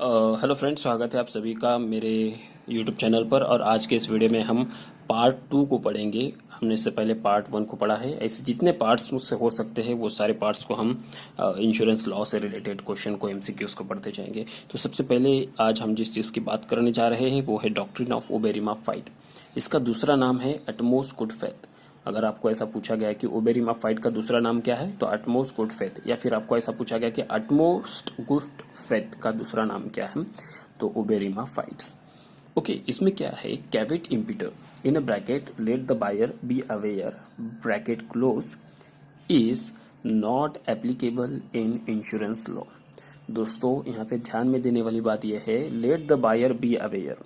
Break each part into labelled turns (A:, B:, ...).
A: Hello friends, स्वागत है आप सभी का मेरे यूट्यूब चैनल पर। और आज के इस वीडियो में हम पार्ट 2 को पढ़ेंगे। हमने इससे पहले पार्ट 1 को पढ़ा है। ऐसे जितने पार्ट्स मुझसे हो सकते हैं वो सारे पार्ट्स को हम इंश्योरेंस लॉ से रिलेटेड क्वेश्चन को, एमसीक्यूज को पढ़ते जाएंगे। तो सबसे पहले आज हम जिस चीज़ की बात करने जा रहे हैं वो है डॉक्ट्रिन ऑफ ओबेरिमा फाइट। इसका दूसरा नाम है अटमोस्ट गुड फेथ। अगर आपको ऐसा पूछा गया कि ओबेरिमा फाइट का दूसरा नाम क्या है तो अटमोस्ट गुड फेथ, या फिर आपको ऐसा पूछा गया कि अटमोस्ट गुड फेथ का दूसरा नाम क्या है तो ओबेरिमा फाइट्स। ओके, इसमें क्या है, caveat emptor in a bracket let the buyer be aware bracket close is not applicable in insurance law. दोस्तों यहाँ पे ध्यान में देने वाली बात यह है, let the buyer be aware,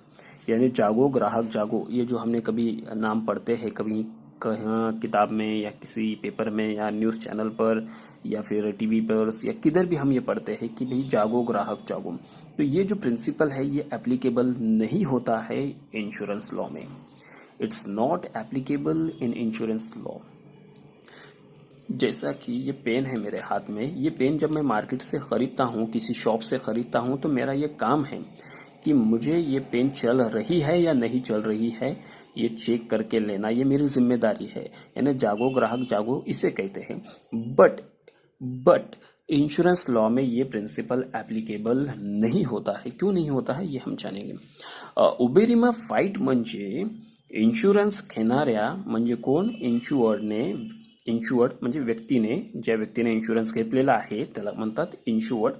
A: यानी जागो ग्राहक जागो। ये जो हमने कभी नाम पढ़ते हैं, कभी कहाँ किताब में या किसी पेपर में या न्यूज़ चैनल पर या फिर टीवी पर या किधर भी हम ये पढ़ते हैं कि भाई जागो ग्राहक जागो, तो ये जो प्रिंसिपल है ये एप्लीकेबल नहीं होता है इंश्योरेंस लॉ में। It's not applicable in insurance law. जैसा कि ये पेन है मेरे हाथ में, ये पेन जब मैं मार्केट से ख़रीदता हूँ, किसी शॉप से ख़रीदता हूँ, तो मेरा ये काम है कि मुझे ये पेन चल रही है या नहीं चल रही है ये चेक करके लेना, ये मेरी जिम्मेदारी है। यानी जागो ग्राहक जागो इसे कहते हैं। बट इंश्योरेंस लॉ में ये प्रिंसिपल एप्लीकेबल नहीं होता है। क्यों नहीं होता है ये हम जानेंगे। उबेरिमा फाईट म्हणजे इन्शुरन्स घेणाऱ्या म्हणजे कोण, इन्शुअर्ड म्हणजे व्यक्तीने, ज्या व्यक्तीने इन्शुरन्स घेतलेला आहे त्याला म्हणतात इन्शुअर्ड।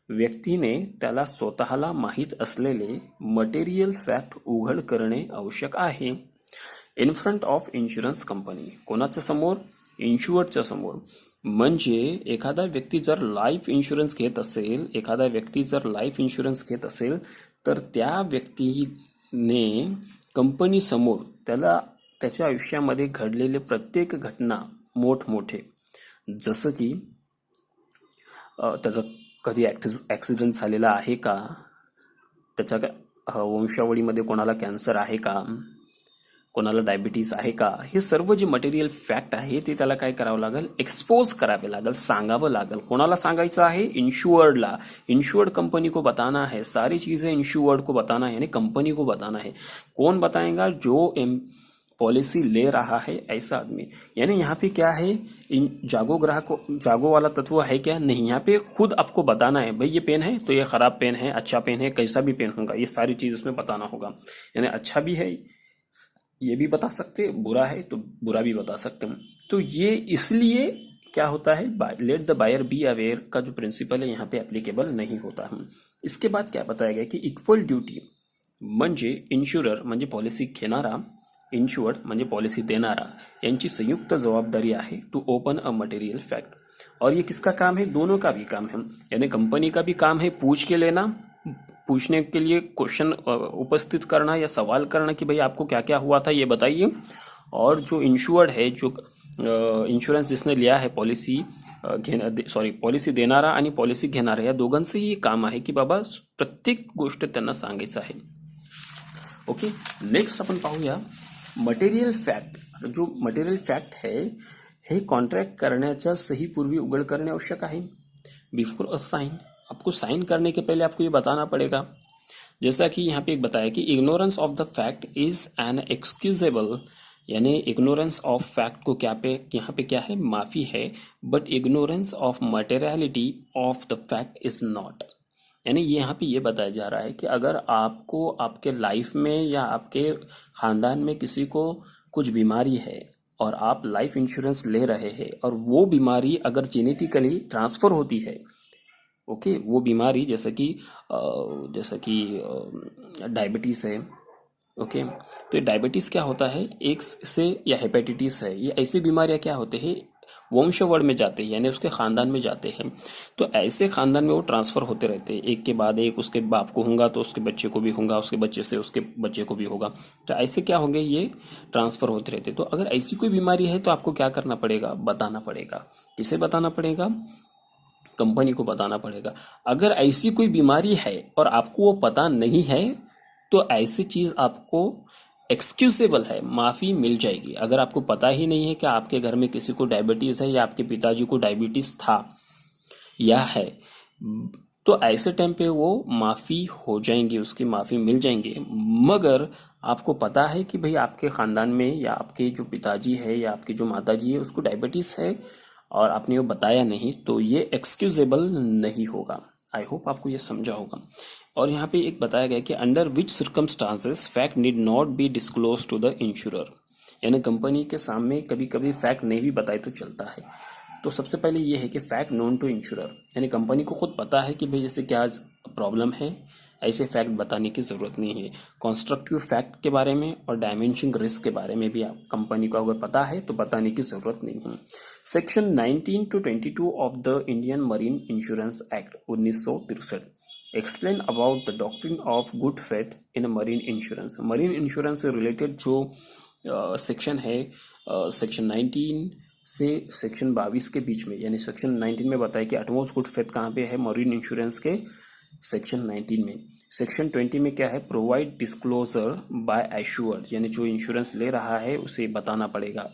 A: व्यक्तीने त्याला स्वतःला माहीत असलेले मटेरियल फॅक्ट उघड करणे आवश्यक आहे in front of insurance company. कोणाच्या समोर? इन्शुअर्डच्या समोर। म्हणजे एखादा व्यक्ती जर लाईफ इन्शुरन्स घेत असेल, तर त्या व्यक्तीने कंपनी समोर त्याला त्याच्या आयुष्यामध्ये घडलेले प्रत्येक घटना मोठमोठे, जसं की त्याचा कधी ॲक्सिडेंट झालेला आहे का, त्याच्या वंशावळीमध्ये कोणाला कॅन्सर आहे का, कोणाला डायबिटीज आहे का, हे सर्व जे मटेरियल फॅक्ट आहे ते त्याला काय करावं लागेल, एक्सपोज करावे लागेल, सांगावं लागेल। कोणाला सांगायचं आहे? इन्शुअर्डला। इन्शुअर्ड कंपनी को बताना है, सारी चीजें इन्शुअर्ड को बताना है, यानी कंपनी को बताना है। कौन बताएगा? जो पॉलिसी ले रहा है ऐसा आदमी। यानी यहाँ पे क्या है, जागो ग्राहक जागो वाला तत्व है क्या? नहीं, यहाँ पे खुद आपको बताना है, भाई ये पेन है तो ये खराब पेन है, अच्छा पेन है, कैसा भी पेन होगा, ये सारी चीज उसमें बताना होगा। यानी अच्छा भी है ये भी बता सकते, बुरा है तो बुरा भी बता सकते हैं। तो ये इसलिए क्या होता है, let the buyer be aware का जो प्रिंसिपल है यहाँ पे एप्लीकेबल नहीं होता है। इसके बाद क्या बताया गया कि इक्वल ड्यूटी म्हणजे इन्शुरर म्हणजे पॉलिसी घेणारा, इन्शुअर्ड म्हणजे पॉलिसी देणारा, यांची संयुक्त जवाबदारी आहे to open a material fact. और ये किसका काम है? दोनों का भी काम है। यानी कंपनी का भी काम है पूछ के लेना, पूछने के लिए क्वेश्चन उपस्थित करना या सवाल करना कि भाई आपको क्या क्या हुआ था ये बताइए। और जो इंश्योर्ड है, जो इंश्योरेंस जिसने लिया है, पॉलिसी देणारा आणि पॉलिसी घेणारा, या दोघांचंही हे काम आहे की बाबा प्रत्येक गोष्ट त्यांना सांगायचं आहे। ओके, नेक्स्ट आपण पाहूया मटेरियल फॅक्ट। जो मटेरियल फॅक्ट है हे कॉन्ट्रॅक्ट करण्याच्या सही पूर्वी उघड करणे आवश्यक आहे। बिफोर अ साइन, आपको साइन करने के पहले आपको ये बताना पड़ेगा। जैसा कि यहाँ पे एक बताया कि ignorance of the fact is an excusable, यानी इग्नोरेंस ऑफ फैक्ट को क्या पे यहाँ पे क्या है, माफी है, but ignorance of materiality of the fact is not. यानी यहाँ पे ये बताया जा रहा है कि अगर आपको आपके लाइफ में या आपके खानदान में किसी को कुछ बीमारी है और आप लाइफ इंश्योरेंस ले रहे हैं और वो बीमारी अगर जेनेटिकली ट्रांसफर होती है, ओके, वो बीमारी जैसा कि डायबिटीज़ है, ओके, तो डायबिटीज़ क्या होता है, एक से, या हेपेटाइटिस है, ये ऐसी बीमारियां क्या होते हैं, वंशवळ में जाते हैं, यानी उसके खानदान में जाते हैं। तो ऐसे खानदान में वो ट्रांसफ़र होते रहते हैं, एक के बाद एक, उसके बाप को होगा तो उसके बच्चे को भी होगा, उसके बच्चे से उसके बच्चे को भी होगा। तो ऐसे क्या होंगे, ये ट्रांसफ़र होते रहते। तो अगर ऐसी कोई बीमारी है तो आपको क्या करना पड़ेगा, बताना पड़ेगा। किसे बताना पड़ेगा? कंपनी को बताना पड़ेगा। अगर ऐसी कोई बीमारी है और आपको वो पता नहीं है तो ऐसी चीज आपको एक्सक्यूजेबल है, माफी मिल जाएगी। अगर आपको पता ही नहीं है कि आपके घर में किसी को डायबिटीज है या आपके पिताजी को डायबिटीज था या है, तो ऐसे टाइम पे वो माफ़ी हो जाएंगी, उसकी माफ़ी मिल जाएंगे। मगर आपको पता है कि भाई आपके ख़ानदान में या आपके जो पिताजी है या आपकी जो माताजी है उसको डायबिटीज़ है और आपने वो बताया नहीं, तो ये एक्सक्यूजेबल नहीं होगा। आई होप आपको ये समझा होगा। और यहाँ पे एक बताया गया कि under which circumstances fact need not be disclose to the insurer, यानी कंपनी के सामने कभी कभी फैक्ट नहीं भी बताए तो चलता है। तो सबसे पहले ये है कि फैक्ट नोन टू इंश्योरर, यानी कंपनी को खुद पता है कि भाई इससे क्या प्रॉब्लम है, ऐसे फैक्ट बताने की ज़रूरत नहीं है। कॉन्स्ट्रक्टिव फैक्ट के बारे में और डायमेंशिंग रिस्क के बारे में भी आप कंपनी को अगर पता है तो बताने की ज़रूरत नहीं है। Section 19 to 22 of the Indian marine insurance act 1963 explain about the doctrine of good faith in marine insurance. Marine insurance से रिलेटेड जो सेक्शन है, सेक्शन 19 से सेक्शन 22 के बीच में, यानी सेक्शन 19 में बताया कि अटमोस्ट गुड फेथ कहाँ पे है, मरीन इंश्योरेंस के सेक्शन 19 में। सेक्शन 20 में क्या है, प्रोवाइड डिस्क्लोजर बाय एश्योर्ड, यानी जो इंश्योरेंस ले रहा है उसे बताना पड़ेगा,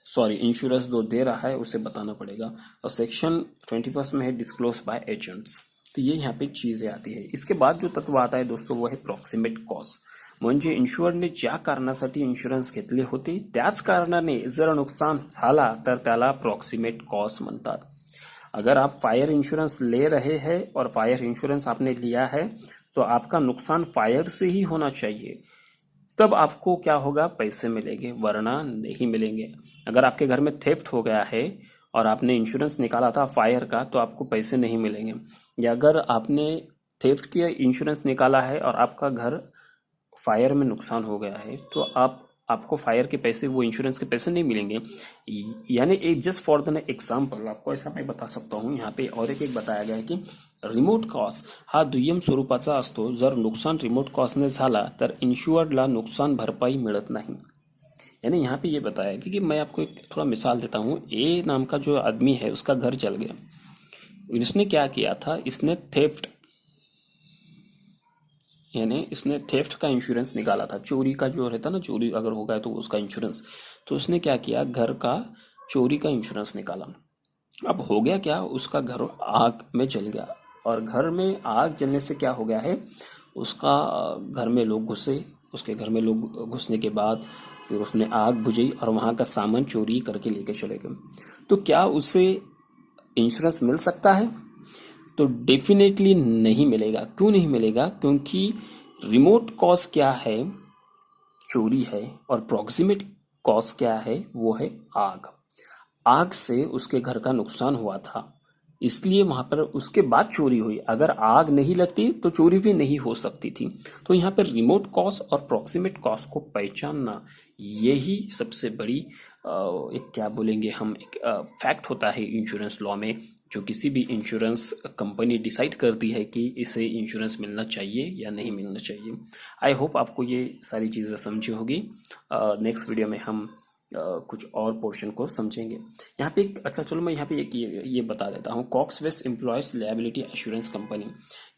A: सॉरी इंश्योरेंस जो दे रहा है उसे बताना पड़ेगा। और सेक्शन 21 में है डिस्क्लोज बाय एजेंट्स। तो ये यहाँ पे चीज़ें आती है। इसके बाद जो तत्व आता है दोस्तों वो है प्रॉक्सिमेट कॉस्ट, म्हणजे इन्शुअरने ज्या कारणासाठी इन्शुरन्स घेतले होते त्याच कारणाने जर नुकसान झाला तर त्याला प्रॉक्सिमेट कॉस्ट म्हणतात। अगर आप फायर इंश्योरेंस ले रहे हैं और फायर इंश्योरेंस आपने लिया है तो आपका नुकसान फायर से ही होना चाहिए, तब आपको क्या होगा, पैसे मिलेंगे, वरना नहीं मिलेंगे। अगर आपके घर में थेफ्ट हो गया है और आपने इंश्योरेंस निकाला था फायर का तो आपको पैसे नहीं मिलेंगे। या अगर आपने थेफ्ट किया इंश्योरेंस निकाला है और आपका घर फायर में नुकसान हो गया है तो आपको फायर के पैसे, वो इंश्योरेंस के पैसे नहीं मिलेंगे। यानी एक जस्ट फॉर द एग्जाम्पल आपको ऐसा मैं बता सकता हूँ, यहाँ पे और एक बताया गया है कि रिमोट कॉस्ट हा दुय्यम स्वरूपाचा असतो। जर नुकसान रिमोट कॉस्टने झाला तर इन्शुअर्डला नुकसान भरपाई मिळत नाही। यानी यहाँ पे ये बताया कि मैं आपको एक थोड़ा मिसाल देता हूँ। ए नाम का जो आदमी है उसका घर जल गया, इसने क्या किया था, इसने थेफ्ट यानी इसने थेफ्ट का इंश्योरेंस निकाला था, चोरी का जो रहता ना, चोरी अगर हो गया तो उसका इंश्योरेंस। तो उसने क्या किया, घर का चोरी का इंश्योरेंस निकाला। अब हो गया क्या, उसका घर आग में जल गया और घर में आग जलने से क्या हो गया है, उसका घर में लोग घुसे, उसके घर में लोग घुसने के बाद फिर उसने आग बुझाई और वहाँ का सामान चोरी करके लेके चले गए। तो क्या उसे इंश्योरेंस मिल सकता है? तो डेफिनेटली नहीं मिलेगा। क्यों नहीं मिलेगा? क्योंकि रिमोट कॉज क्या है, चोरी है, और प्रॉक्सिमेट कॉज क्या है, वो है आग। आग से उसके घर का नुकसान हुआ था, इसलिए वहां पर उसके बाद चोरी हुई। अगर आग नहीं लगती तो चोरी भी नहीं हो सकती थी। तो यहाँ पर रिमोट कॉज और प्रॉक्सिमेट कॉज को पहचानना यही सबसे बड़ी एक क्या बोलेंगे हम, एक फैक्ट होता है इंश्योरेंस लॉ में, जो किसी भी इंश्योरेंस कंपनी डिसाइड करती है कि इसे इंश्योरेंस मिलना चाहिए या नहीं मिलना चाहिए। आई होप आपको ये सारी चीज़ें समझी होगी। नेक्स्ट वीडियो में हम कुछ और पोर्शन को समझेंगे। यहाँ पे अच्छा चलो मैं यहाँ पे एक ये बता देता हूँ, Cox West employees liability assurance company.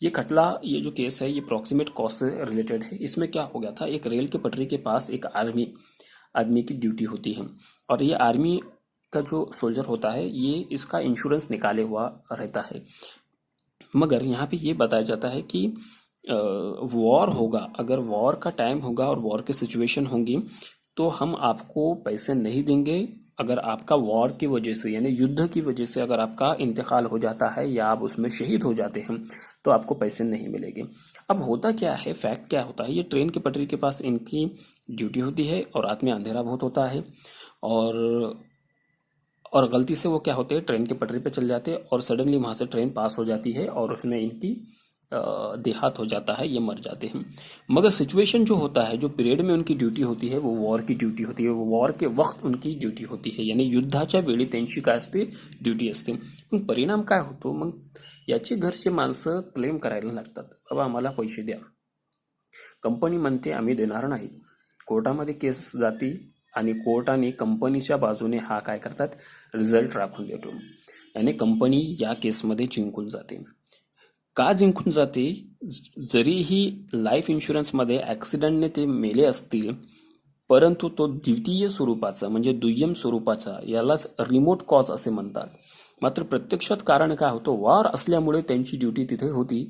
A: ये खटला, ये जो केस है ये प्रॉक्सिमेट कॉस्ट से रिलेटेड है। इसमें क्या हो गया था, एक रेल के पटरी के पास एक आदमी की ड्यूटी होती है और ये आर्मी का जो सोल्जर होता है ये इसका इंश्योरेंस निकाले हुआ रहता है। मगर यहाँ पे ये बताया जाता है कि वॉर होगा, अगर वॉर का टाइम होगा और वॉर की सिचुएशन होंगी तो हम आपको पैसे नहीं देंगे। अगर आपका वॉर की वजह से यानी युद्ध की वजह से अगर आपका इंतकाल हो जाता है या आप उसमें शहीद हो जाते हैं तो आपको पैसे नहीं मिलेंगे। अब होता क्या है, फैक्ट क्या होता है, ये ट्रेन के पटरी के पास इनकी ड्यूटी होती है और रात में अंधेरा बहुत होता है और गलती से वो क्या होते हैं, ट्रेन के पटरी पे चल जाते हैं और सडनली वहाँ से ट्रेन पास हो जाती है और उसमें इनकी देहात हो जाता है, ये मर जाते हैं। मगर सिचुएशन जो होता है, जो पीरियड में उनकी ड्यूटी होती है वो वॉर की ड्यूटी होती है, वो वॉर के वक्त उनकी ड्यूटी होती है, यानी युद्धाच्या वेळी त्यांची काय असते, ड्यूटी असते। मग परिणाम काय होतो, मग याचे घरचे माणसं क्लेम करायला लागतात, बाबा आम्हाला पैसे द्या। कंपनी म्हणते आम्ही देणार नाही, कोर्टामध्ये केस जाती आणि कोर्टाने कंपनीच्या बाजूने हा काय करतात, रिझल्ट राखून देतो, यानी कंपनी या केसमध्ये जिंकून जाते। का जिंकून जाते, जरीही लाईफ इन्शुरन्समध्ये ॲक्सिडेंटने ते मेले असतील परंतु तो द्वितीय स्वरूपाचा म्हणजे दुय्यम स्वरूपाचा, यालाच रिमोट कॉज असे म्हणतात। मात्र प्रत्यक्षात कारण काय होतं, वॉर असल्यामुळे त्यांची ड्युटी तिथे होती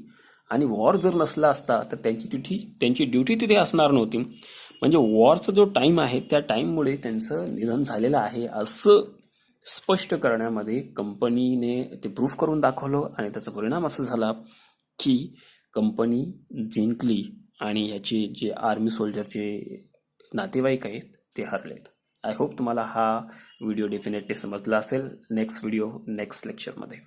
A: आणि वॉर जर नसला असता तर त्यांची ड्युटी तिथे असणार नव्हती. म्हणजे वॉरचा जो टाइम आहे त्या टाइममुळे त्यांचं निधन झालेलं आहे असं स्पष्ट करण्यामध्ये कंपनीने ते प्रूफ करून दाखवलं आणि त्याचा परिणाम असा झाला की कंपनी जिंकली आणि याचे जे आर्मी सोल्जरचे नातेवाईक आहेत ते हरलेत. आय होप तुम्हाला हा व्हिडिओ डेफिनेटली समजला असेल. नेक्स्ट व्हिडिओ नेक्स्ट लेक्चरमध्ये.